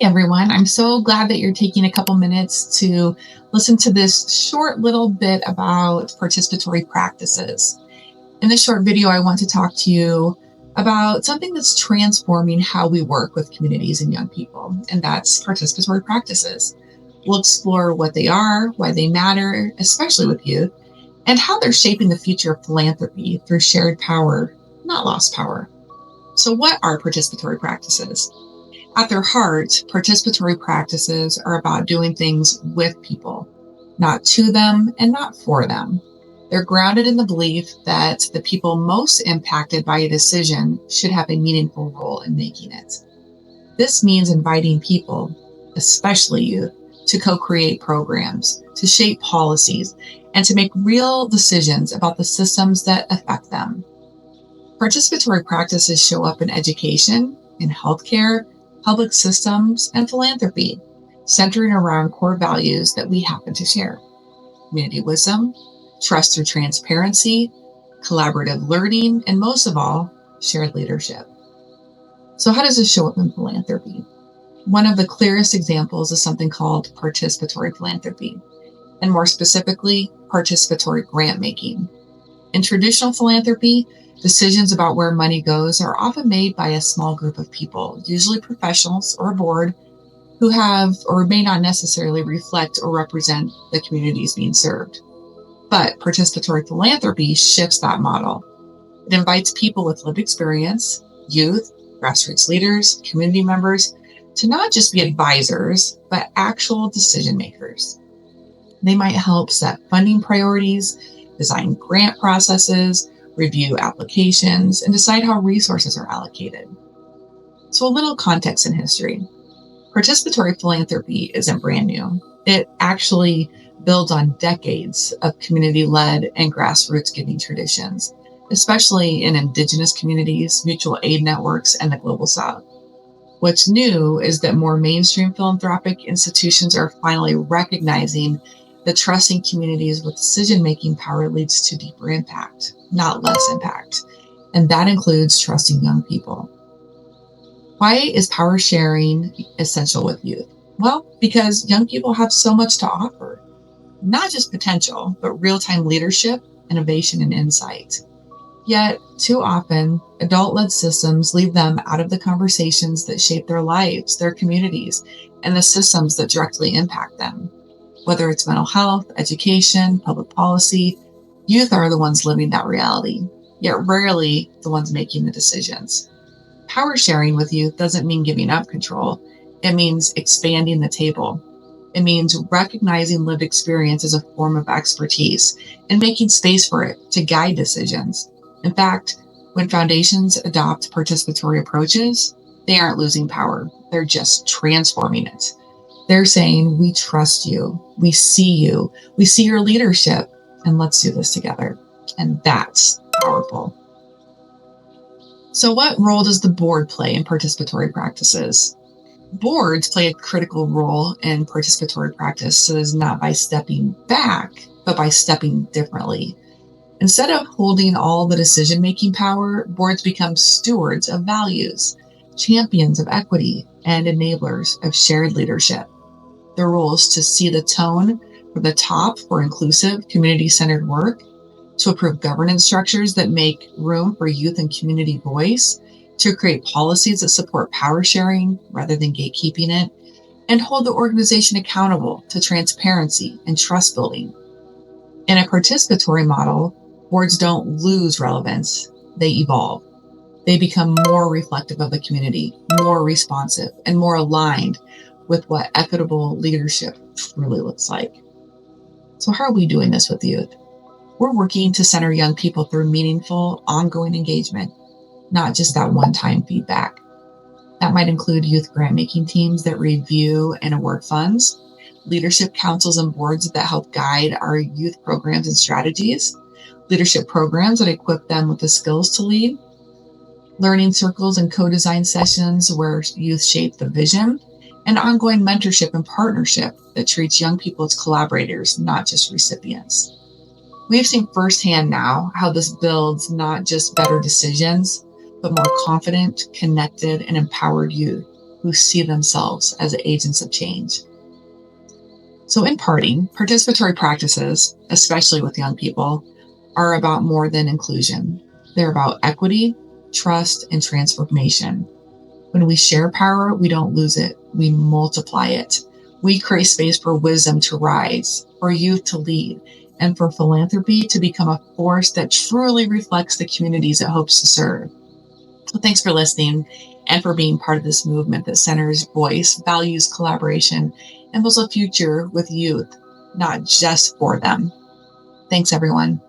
Everyone. I'm so glad that you're taking a couple minutes to listen to this short little bit about participatory practices. In this short video, I want to talk to you about something that's transforming how we work with communities and young people, and that's participatory practices. We'll explore what they are, why they matter, especially with youth, and how they're shaping the future of philanthropy through shared power, not lost power. So what are participatory practices? At their heart, participatory practices are about doing things with people, not to them and not for them. They're grounded in the belief that the people most impacted by a decision should have a meaningful role in making it. This means inviting people, especially youth, to co-create programs, to shape policies, and to make real decisions about the systems that affect them. Participatory practices show up in education, in healthcare, public systems, and philanthropy, centering around core values that we happen to share: community wisdom, trust through transparency, collaborative learning, and most of all, shared leadership. So how does this show up in philanthropy? One of the clearest examples is something called participatory philanthropy, and more specifically, participatory grant making. In traditional philanthropy, decisions about where money goes are often made by a small group of people, usually professionals or a board, who have or may not necessarily reflect or represent the communities being served. But participatory philanthropy shifts that model. It invites people with lived experience, youth, grassroots leaders, community members, to not just be advisors, but actual decision makers. They might help set funding priorities, design grant processes, review applications, and decide how resources are allocated. So a little context in history. Participatory philanthropy isn't brand new. It actually builds on decades of community-led and grassroots giving traditions, especially in indigenous communities, mutual aid networks, and the global south. What's new is that more mainstream philanthropic institutions are finally recognizing that trusting communities with decision-making power leads to deeper impact, not less impact. And that includes trusting young people. Why is power sharing essential with youth? Well, because young people have so much to offer, not just potential, but real-time leadership, innovation, and insight. Yet, too often, adult-led systems leave them out of the conversations that shape their lives, their communities, and the systems that directly impact them. Whether it's mental health, education, public policy, youth are the ones living that reality, yet rarely the ones making the decisions. Power sharing with youth doesn't mean giving up control. It means expanding the table. It means recognizing lived experience as a form of expertise and making space for it to guide decisions. In fact, when foundations adopt participatory approaches, they aren't losing power. They're just transforming it. They're saying, we trust you, we see your leadership, and let's do this together. And that's powerful. So what role does the board play in participatory practices? Boards play a critical role in participatory practices, not by stepping back, but by stepping differently. Instead of holding all the decision-making power, boards become stewards of values, champions of equity, and enablers of shared leadership. Their role is to see the tone from the top for inclusive, community-centered work, to approve governance structures that make room for youth and community voice, to create policies that support power sharing rather than gatekeeping it, and hold the organization accountable to transparency and trust building. In a participatory model, boards don't lose relevance, they evolve. They become more reflective of the community, more responsive, and more aligned with what equitable leadership truly looks like. So how are we doing this with youth? We're working to center young people through meaningful, ongoing engagement, not just that one-time feedback. That might include youth grant-making teams that review and award funds, leadership councils and boards that help guide our youth programs and strategies, leadership programs that equip them with the skills to lead, learning circles and co-design sessions where youth shape the vision, and ongoing mentorship and partnership that treats young people as collaborators, not just recipients. We've seen firsthand now how this builds not just better decisions, but more confident, connected, and empowered youth who see themselves as agents of change. So, in parting, participatory practices, especially with young people, are about more than inclusion. They're about equity, trust, and transformation. When we share power, we don't lose it, we multiply it. We create space for wisdom to rise, for youth to lead, and for philanthropy to become a force that truly reflects the communities it hopes to serve. So thanks for listening and for being part of this movement that centers voice, values collaboration, and builds a future with youth, not just for them. Thanks, everyone.